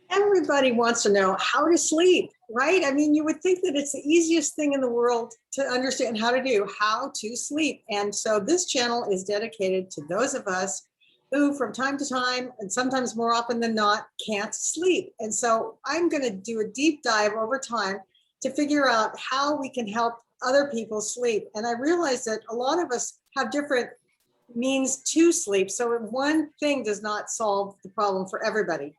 Everybody wants to know how to sleep, right? I mean, you would think that it's the easiest thing in the world to understand how to do, how to sleep. And so this channel is dedicated to those of us who from time to time, and sometimes more often than not, can't sleep. And so I'm going to do a deep dive over time to figure out how we can help other people sleep. And I realize that a lot of us have different means to sleep. So one thing does not solve the problem for everybody.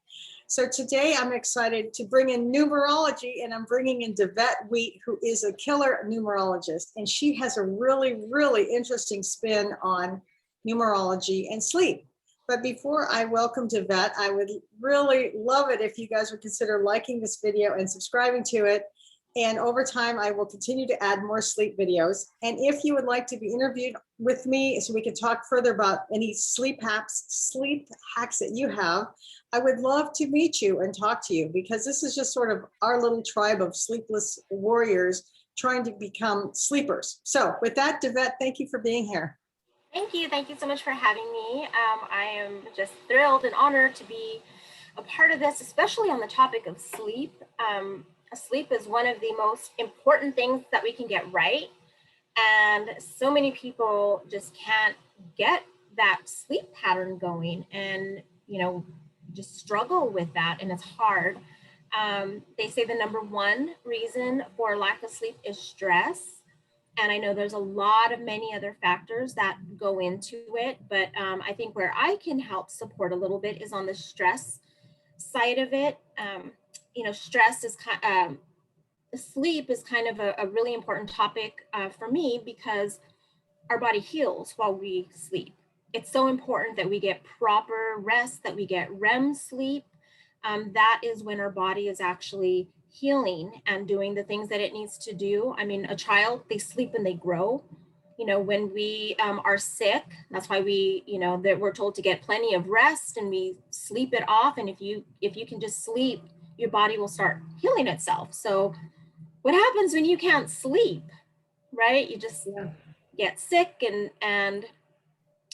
So today I'm excited to bring in numerology, and I'm bringing in Davette Wheat, who is a killer numerologist. And she has a really, really interesting spin on numerology and sleep. But before I welcome Davette, I would really love it if you guys would consider liking this video and subscribing to it. And over time, I will continue to add more sleep videos. And if you would like to be interviewed with me so we can talk further about any sleep hacks that you have, I would love to meet you and talk to you, because this is just sort of our little tribe of sleepless warriors trying to become sleepers. So with that, Davette, thank you for being here. Thank you. Thank you so much for having me. I am just thrilled and honored to be a part of this, especially on the topic of sleep. Sleep is one of the most important things that we can get right. And so many people just can't get that sleep pattern going and, just struggle with that. And it's hard. They say the number one reason for lack of sleep is stress. And I know there's a lot of many other factors that go into it, but I think where I can help support a little bit is on the stress side of it. Stress is sleep is kind of a really important topic for me, because our body heals while we sleep. It's so important that we get proper rest, that we get REM sleep. That is when our body is actually healing and doing the things that it needs to do. I mean, a child, they sleep and they grow. When we are sick, that's why that we're told to get plenty of rest and we sleep it off. And if you can just sleep, your body will start healing itself. So what happens when you can't sleep, right? You just get sick and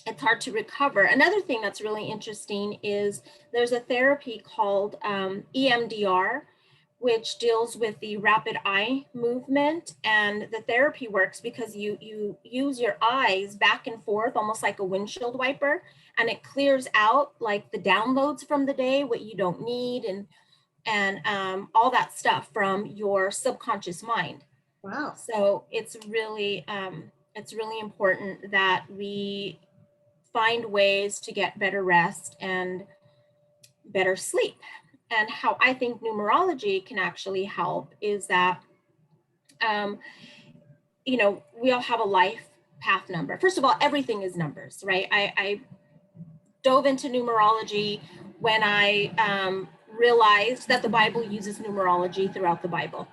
it's hard to recover. Another thing that's really interesting is there's a therapy called EMDR, which deals with the rapid eye movement. And the therapy works because you use your eyes back and forth, almost like a windshield wiper, and it clears out like the downloads from the day, what you don't need, and all that stuff from your subconscious mind. Wow. So it's really important that we find ways to get better rest and better sleep. And how I think numerology can actually help is that, we all have a life path number. First of all, everything is numbers, right? I dove into numerology when I realized that the Bible uses numerology throughout the Bible.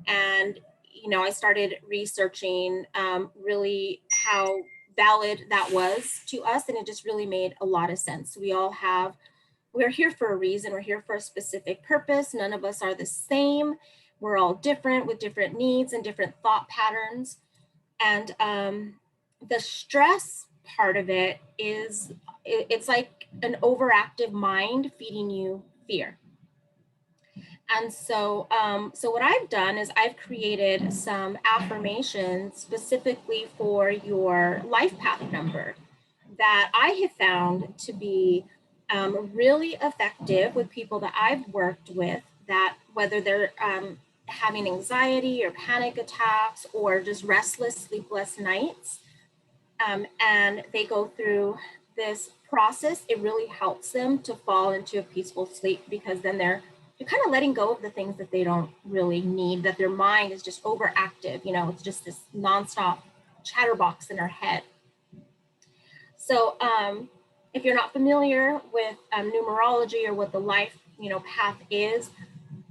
And, I started researching really how valid that was to us. And it just really made a lot of sense. We're here for a reason. We're here for a specific purpose. None of us are the same. We're all different with different needs and different thought patterns. And the stress part of it is, it's like an overactive mind feeding you fear. And so what I've done is I've created some affirmations specifically for your life path number that I have found to be really effective with people that I've worked with, that whether they're having anxiety or panic attacks or just restless, sleepless nights, and they go through this process, it really helps them to fall into a peaceful sleep, because then you're kind of letting go of the things that they don't really need, that their mind is just overactive. It's just this nonstop chatterbox in our head. So if you're not familiar with numerology or what the life path is,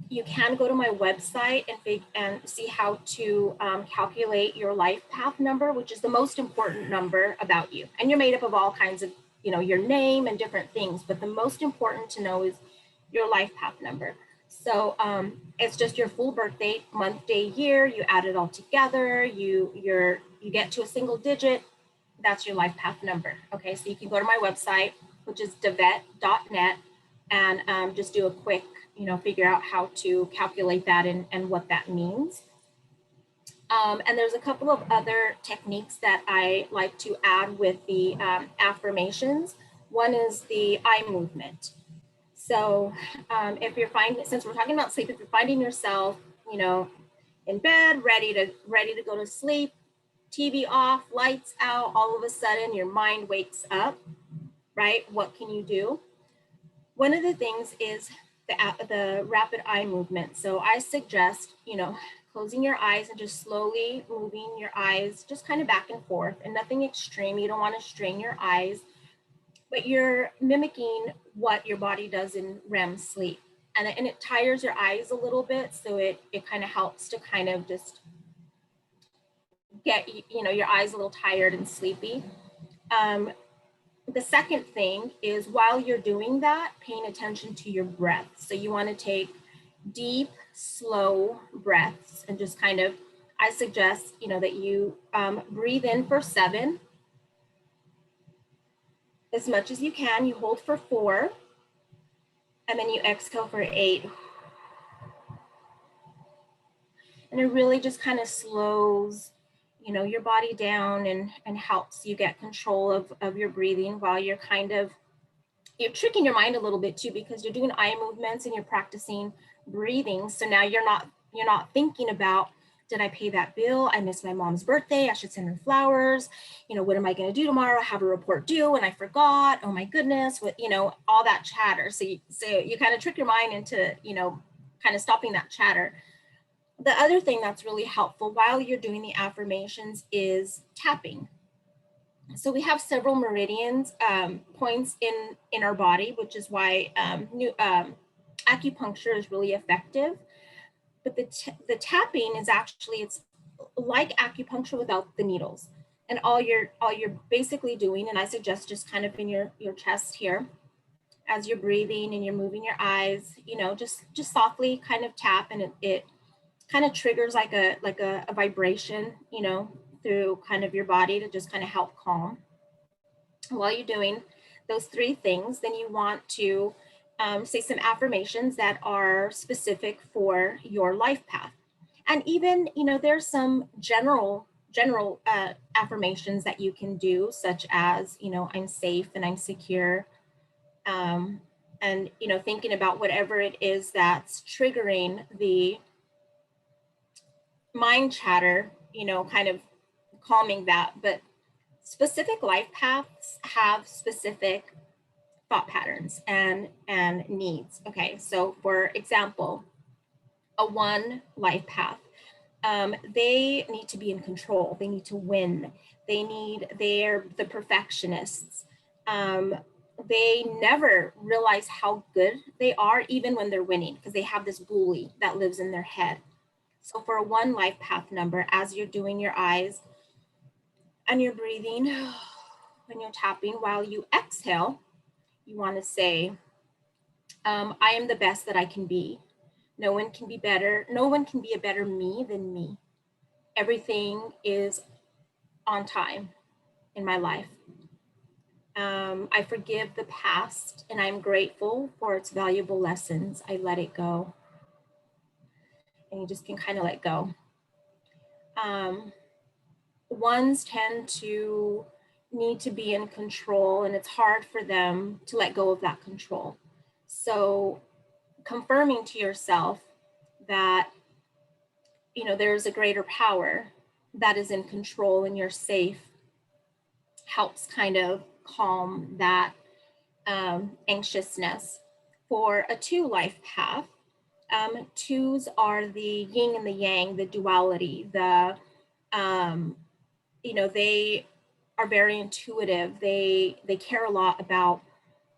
you can go to my website and see how to calculate your life path number, which is the most important number about you. And you're made up of all kinds of, your name and different things, but the most important to know is your life path number. So it's just your full birth date, month, day, year. You add it all together. You get to a single digit. That's your life path number. Okay, so you can go to my website, which is davette.net, and just do a quick, figure out how to calculate that and what that means. And there's a couple of other techniques that I like to add with the affirmations. One is the eye movement. So if you're finding, since we're talking about sleep, if you're finding yourself, in bed, ready to go to sleep, TV off, lights out, all of a sudden your mind wakes up, right? What can you do? One of the things is the rapid eye movement. So I suggest, closing your eyes and just slowly moving your eyes just kind of back and forth, and nothing extreme. You don't want to strain your eyes, but you're mimicking what your body does in REM sleep. And it tires your eyes a little bit. So it kind of helps to kind of just get, your eyes a little tired and sleepy. The second thing is, while you're doing that, paying attention to your breath. So you want to take deep, slow breaths and just kind of, I suggest, that you breathe in for 7, as much as you can. You hold for 4, and then you exhale for 8. And it really just kind of slows, your body down and helps you get control of your breathing while you're you're tricking your mind a little bit too, because you're doing eye movements and you're practicing breathing. So now you're not thinking about, did I pay that bill? I missed my mom's birthday. I should send her flowers. What am I going to do tomorrow? I have a report due and I forgot. Oh my goodness. What, all that chatter. So you kind of trick your mind into, kind of stopping that chatter. The other thing that's really helpful while you're doing the affirmations is tapping. So we have several meridians, points in our body, which is why acupuncture is really effective. But the tapping is actually, it's like acupuncture without the needles. And all you're basically doing, and I suggest just kind of in your chest here, as you're breathing and you're moving your eyes, just softly kind of tap, and it kind of triggers like a vibration, through kind of your body to just kind of help calm. While you're doing those 3 things, then you want to say some affirmations that are specific for your life path. And even, there's some general affirmations that you can do, such as, I'm safe and I'm secure. And, thinking about whatever it is that's triggering the mind chatter, kind of calming that. But specific life paths have specific thought patterns and needs. Okay, so for example, a 1 life path, they need to be in control. They need to win. They're the perfectionists. They never realize how good they are, even when they're winning, because they have this bully that lives in their head. So for a 1 life path number, as you're doing your eyes and you're breathing and you're tapping, while you exhale, you want to say, I am the best that I can be. No one can be better. No one can be a better me than me. Everything is on time in my life. I forgive the past and I'm grateful for its valuable lessons. I let it go. And you just can kind of let go. Ones tend to need to be in control, and it's hard for them to let go of that control. So confirming to yourself that, there's a greater power that is in control and you're safe helps kind of calm that anxiousness. For a 2 life path, 2s are the yin and the yang, the duality, they are very intuitive. They care a lot about,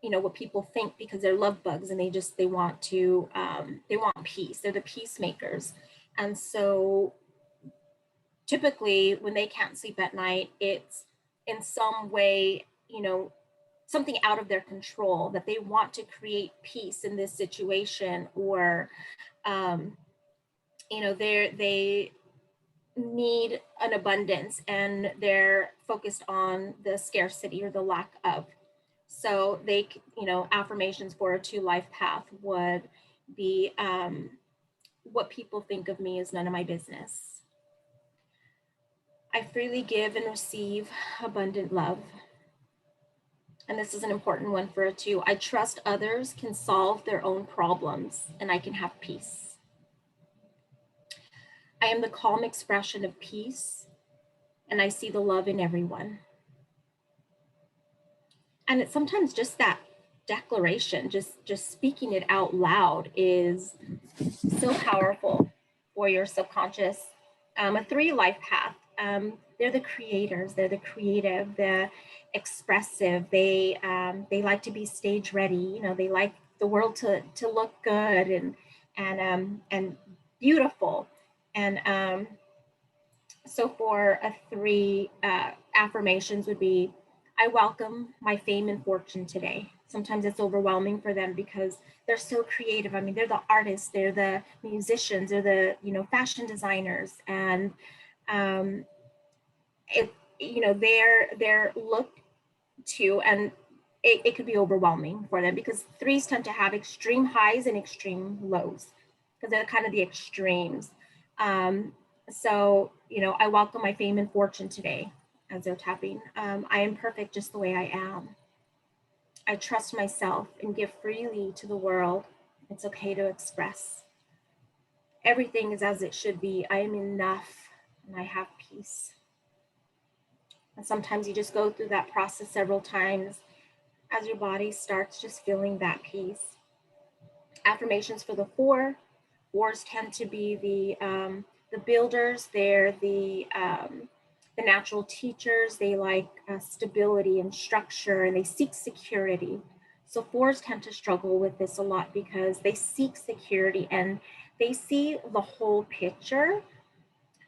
what people think, because they're love bugs and they want peace. They're the peacemakers. And so typically when they can't sleep at night, it's in some way, something out of their control, that they want to create peace in this situation, or, they need an abundance and they're focused on the scarcity or the lack of. So they, affirmations for a 2 life path would be, what people think of me is none of my business. I freely give and receive abundant love. And this is an important one for a 2. I trust others can solve their own problems and I can have peace. I am the calm expression of peace and I see the love in everyone. And it's sometimes just that declaration, just speaking it out loud is so powerful for your subconscious. A 3 life path, they're the creators, they're the creative, the expressive. They like to be stage ready. They like the world to look good and beautiful. And so for a 3, affirmations would be, I welcome my fame and fortune today. Sometimes it's overwhelming for them because they're so creative. I mean, they're the artists, they're the musicians, they're the, fashion designers. And they're looked to, and it could be overwhelming for them because 3s tend to have extreme highs and extreme lows because they're kind of the extremes. So, I welcome my fame and fortune today as they're tapping. I am perfect just the way I am. I trust myself and give freely to the world. It's okay to express. Everything is as it should be. I am enough and I have peace. And sometimes you just go through that process several times as your body starts just feeling that peace. Affirmations for the 4. 4s tend to be the builders. They're the natural teachers. They like stability and structure, and they seek security. So 4s tend to struggle with this a lot because they seek security and they see the whole picture.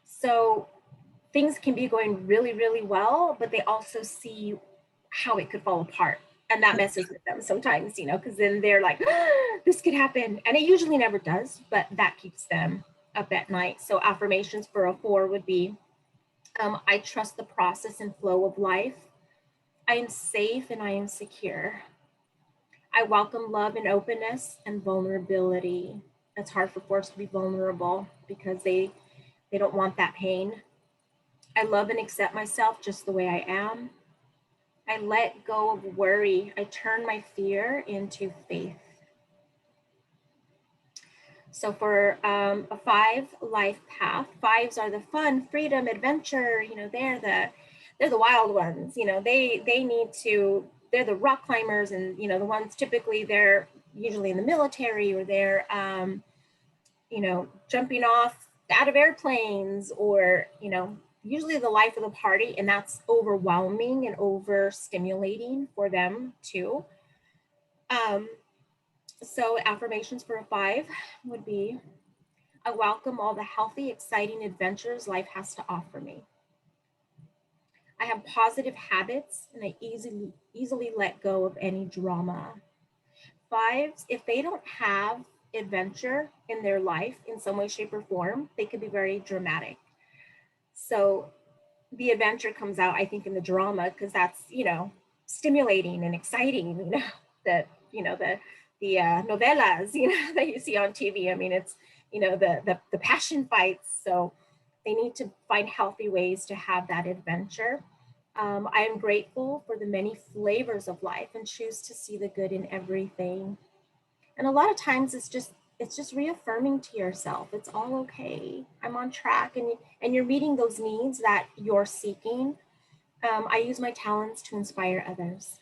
So things can be going really, really well, but they also see how it could fall apart. And that messes with them sometimes, because then they're like, this could happen. And it usually never does, but that keeps them up at night. So affirmations for a 4 would be, I trust the process and flow of life. I am safe and I am secure. I welcome love and openness and vulnerability. It's hard for 4s to be vulnerable because they don't want that pain. I love and accept myself just the way I am. I let go of worry. I turn my fear into faith. So for a 5 life path, 5s are the fun, freedom, adventure. They're the wild ones. They need to. They're the rock climbers, and the ones typically they're usually in the military or they're jumping off out of airplanes or usually the life of the party, and that's overwhelming and overstimulating for them too. So affirmations for a 5 would be, I welcome all the healthy, exciting adventures life has to offer me. I have positive habits and I easily let go of any drama. 5s, if they don't have adventure in their life in some way, shape, or form, they could be very dramatic. So the adventure comes out, I think, in the drama because that's, stimulating and exciting, the novelas, that you see on TV. I mean, it's, the passion fights. So they need to find healthy ways to have that adventure. I am grateful for the many flavors of life and choose to see the good in everything. And a lot of times it's just reaffirming to yourself, it's all okay. I'm on track, and you're meeting those needs that you're seeking. I use my talents to inspire others.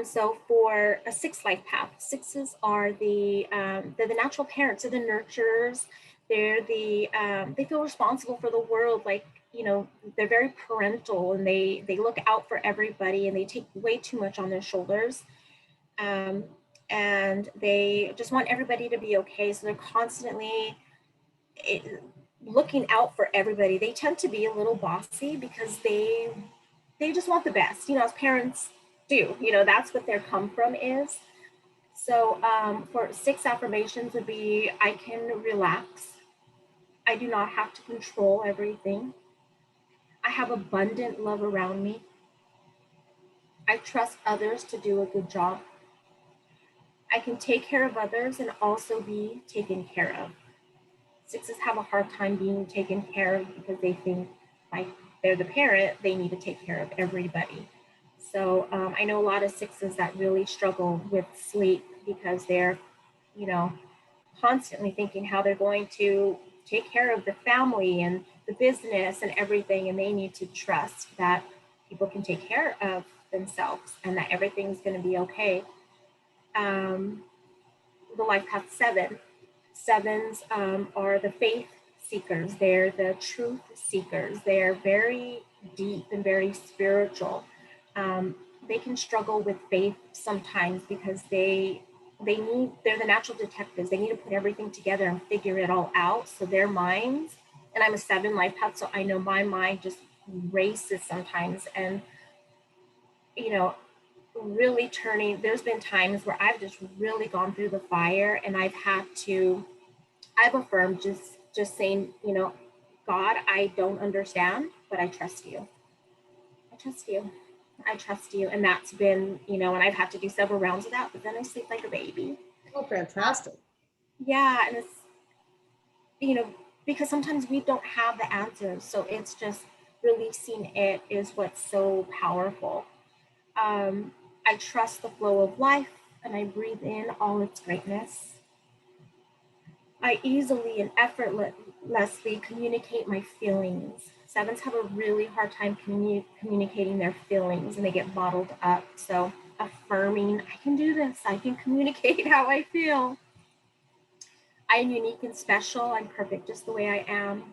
So for a 6 life path, 6s are they're the natural parents, they're the nurturers. They're they feel responsible for the world. Like, they're very parental and they look out for everybody and they take way too much on their shoulders. And they just want everybody to be okay. So they're constantly looking out for everybody. They tend to be a little bossy because they just want the best, as parents do, that's what their come from is. So for 6 affirmations would be, I can relax. I do not have to control everything. I have abundant love around me. I trust others to do a good job. I can take care of others and also be taken care of. Sixes have a hard time being taken care of because they think like they're the parent, they need to take care of everybody. So I know a lot of sixes that really struggle with sleep because they're, you know, constantly thinking how they're going to take care of the family and the business and everything. And they need to trust that people can take care of themselves and that everything's going to be okay. The life path seven. Sevens are the faith seekers. They're the truth seekers. They're very deep and very spiritual. They can struggle with faith sometimes because they're the natural detectives. They need to put everything together and figure it all out. So their minds, and I'm a seven life path, so I know my mind just races sometimes. And, you know, really turning, there's been times where I've just really gone through the fire and I've affirmed just saying, you know, God, I don't understand, but I trust you. I trust you. I trust you. And that's been, you know, and I've had to do several rounds of that, but then I sleep like a baby. Oh, fantastic. Yeah. And it's, you know, because sometimes we don't have the answers. So it's just releasing it is what's so powerful. I trust the flow of life and I breathe in all its greatness. I easily and effortlessly communicate my feelings. Sevens have a really hard time communicating their feelings and they get bottled up. So affirming, I can do this. I can communicate how I feel. I am unique and special. I'm perfect just the way I am.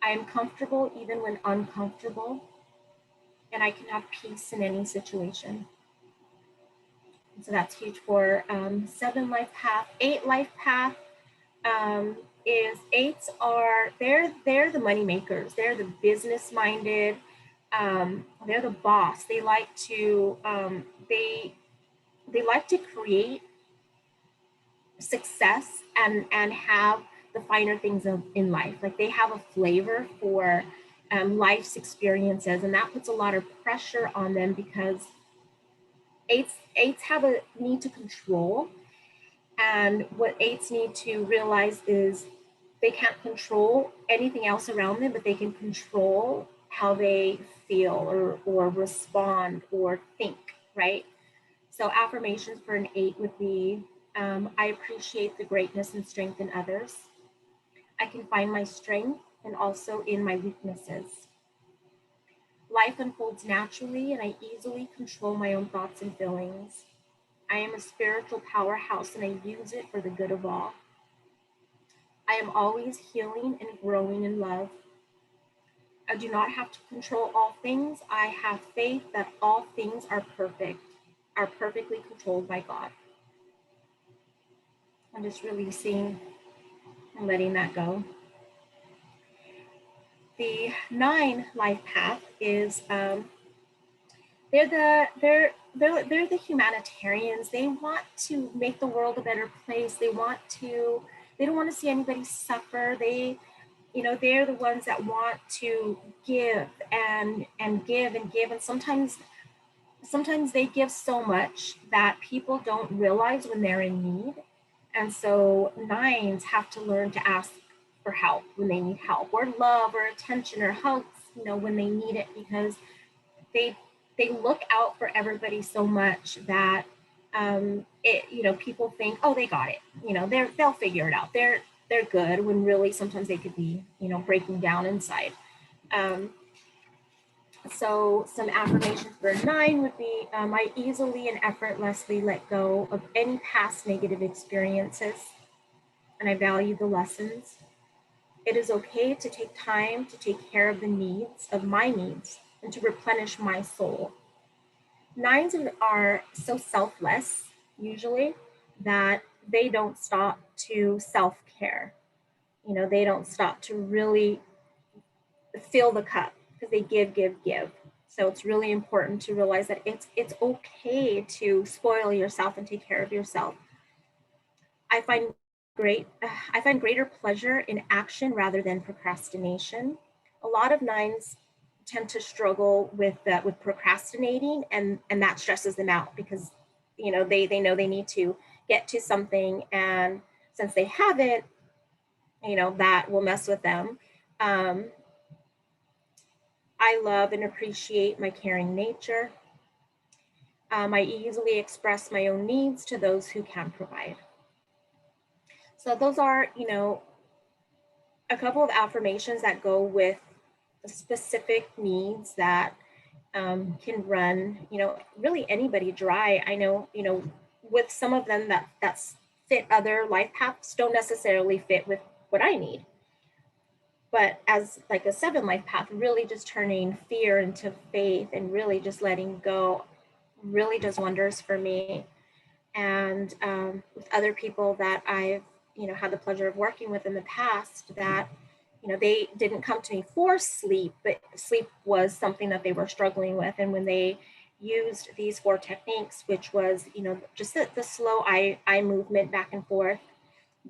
I am comfortable even when uncomfortable. And I can have peace in any situation. So that's huge for seven life path. Eight life path is eights are they're the money makers. They're the business minded. They're the boss. They like to they like to create success and have the finer things in life. Like they have a flavor for life's experiences, and that puts a lot of pressure on them because eights have a need to control. And what eights need to realize is they can't control anything else around them, but they can control how they feel or respond or think, right? So affirmations for an eight would be, I appreciate the greatness and strength in others. I can find my strength and also in my weaknesses. Life unfolds naturally and I easily control my own thoughts and feelings. I am a spiritual powerhouse and I use it for the good of all. I am always healing and growing in love. I do not have to control all things. I have faith that all things are perfectly controlled by God. I'm just releasing and letting that go. The nine life path is they're the humanitarians. They want to make the world a better place. They don't want to see anybody suffer. They're the ones that want to give and give and give. And sometimes they give so much that people don't realize when they're in need. And so nines have to learn to ask for help when they need help, or love or attention or hugs, when they need it, because they look out for everybody so much that people think, oh, they got it, they'll figure it out, they're good, when really sometimes they could be breaking down inside. So some affirmations for a nine would be, I easily and effortlessly let go of any past negative experiences, and I value the lessons. It is okay to take time to take care of my needs, and to replenish my soul. Nines are so selfless, usually, that they don't stop to self-care. They don't stop to really fill the cup, because they give. So it's really important to realize that it's okay to spoil yourself and take care of yourself. I find greater pleasure in action rather than procrastination. A lot of nines tend to struggle with procrastinating, and that stresses them out because, you know, they know they need to get to something, and since they haven't, you know, that will mess with them. I love and appreciate my caring nature. I easily express my own needs to those who can provide. So those are, you know, a couple of affirmations that go with specific needs that can run, you know, really anybody dry. I know, you know, with some of them that's fit other life paths don't necessarily fit with what I need. But as like a 7 life path, really just turning fear into faith and really just letting go really does wonders for me. And with other people that I've, you know, had the pleasure of working with in the past, that, you know, they didn't come to me for sleep, but sleep was something that they were struggling with. And when they used these 4 techniques, which was, you know, just the slow eye movement back and forth,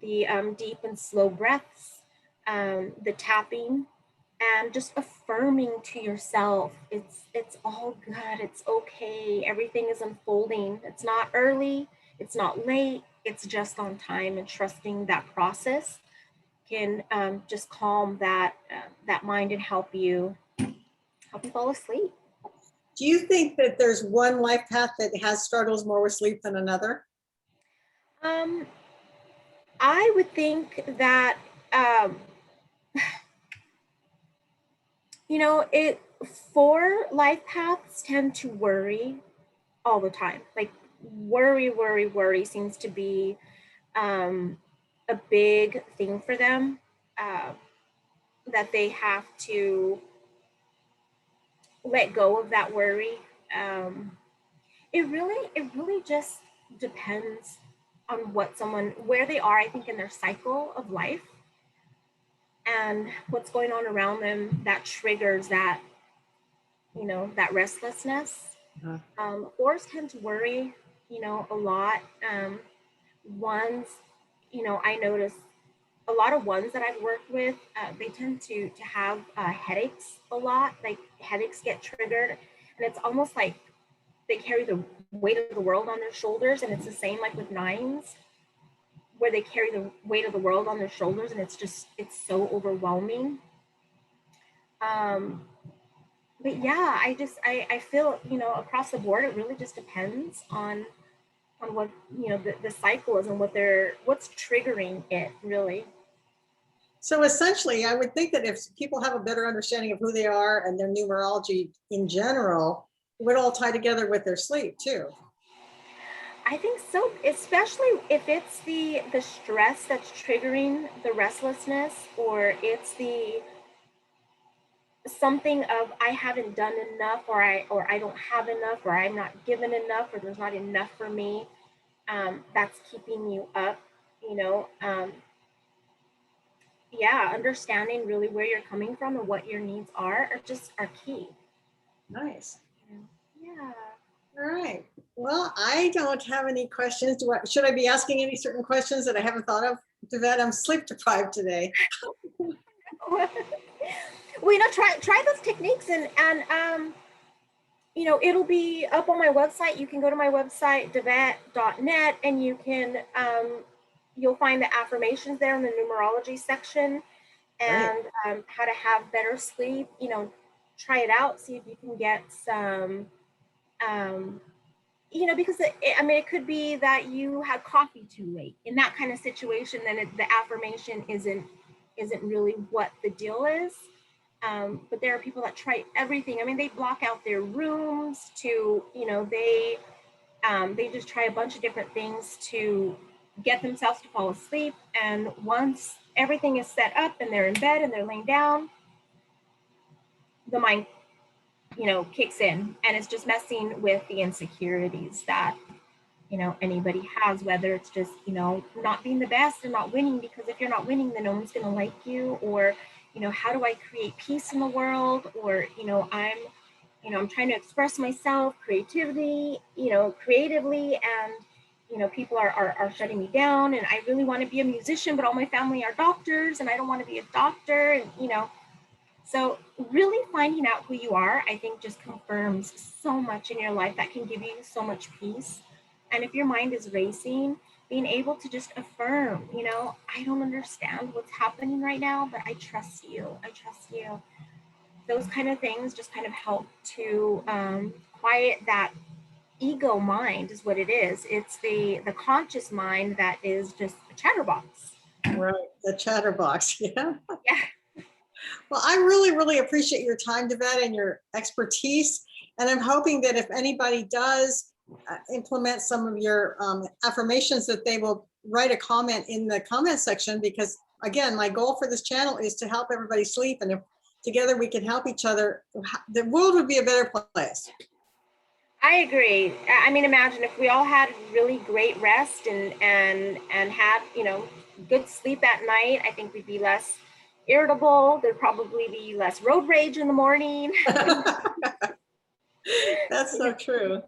the deep and slow breaths, the tapping, and just affirming to yourself, it's all good, it's okay, everything is unfolding, it's not early, it's not late, it's just on time, and trusting that process can just calm that mind and help you fall asleep. Do you think that there's one life path that has struggles more with sleep than another? I would think that you know, 4 life paths tend to worry all the time. Like worry seems to be a big thing for them, that they have to let go of that worry. It really just depends on where they are, I think, in their cycle of life and what's going on around them that triggers that, you know, that restlessness. Fours tend to worry, you know, a lot. Ones, you know, I notice a lot of ones that I've worked with, they tend to have headaches a lot. Like headaches get triggered, and it's almost like they carry the weight of the world on their shoulders. And it's the same like with 9s, where they carry the weight of the world on their shoulders, and it's so overwhelming. But yeah, I feel, you know, across the board, it really just depends on what, you know, the cycle is and what's triggering it, really. So essentially, I would think that if people have a better understanding of who they are and their numerology in general, it would all tie together with their sleep too. I think so, especially if it's the stress that's triggering the restlessness, or it's the something of I haven't done enough, or I don't have enough, or I'm not given enough, or there's not enough for me. That's keeping you up, you know. Yeah, understanding really where you're coming from and what your needs are key. Nice. Yeah. All right. Well, I don't have any questions. Should I be asking any certain questions that I haven't thought of? Davette, I'm sleep deprived today. Well, you know, try those techniques, and you know, it'll be up on my website. You can go to my website, davette.net, and you can you'll find the affirmations there in the numerology section, and how to have better sleep. You know, try it out, see if you can get some you know, because I mean, it could be that you had coffee too late. In that kind of situation, then the affirmation isn't really what the deal is. But there are people that try everything. I mean, they block out their rooms to, you know, they just try a bunch of different things to get themselves to fall asleep. And once everything is set up and they're in bed and they're laying down, the mind, you know, kicks in, and it's just messing with the insecurities that, you know, anybody has, whether it's just, you know, not being the best and not winning, because if you're not winning, then no one's going to like you. Or, you know, how do I create peace in the world? Or, you know, I'm trying to express myself creatively, you know, creatively, and, you know, people are shutting me down, and I really want to be a musician, but all my family are doctors and I don't want to be a doctor. And, you know, So really finding out who you are, I think, just confirms so much in your life that can give you so much peace. And if your mind is racing, being able to just affirm, I don't understand what's happening right now, but I trust you. I trust you. Those kind of things just kind of help to quiet that ego mind is what it is. It's the conscious mind that is just a chatterbox. Right, the chatterbox. Yeah. Yeah. Well, I really, really appreciate your time, Davette, and your expertise. And I'm hoping that if anybody does implement some of your affirmations, that they will write a comment in the comment section, because again, my goal for this channel is to help everybody sleep. And if together we can help each other, the world would be a better place. I agree. I mean, imagine if we all had really great rest and had, good sleep at night. I think we'd be less irritable. There'd probably be less road rage in the morning. That's so true.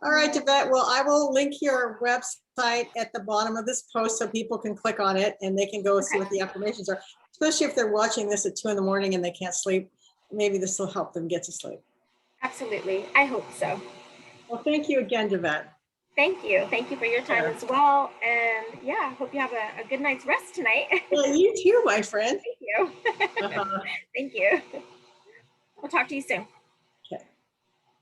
All right, Davette. Well, I will link your website at the bottom of this post so people can click on it and they can go see what the affirmations are, especially if they're watching this at 2 in the morning and they can't sleep. Maybe this will help them get to sleep. Absolutely. I hope so. Well, thank you again, Davette. Thank you. Thank you for your time as well. And yeah, hope you have a good night's rest tonight. Well, you too, my friend. Thank you. Thank you. We'll talk to you soon.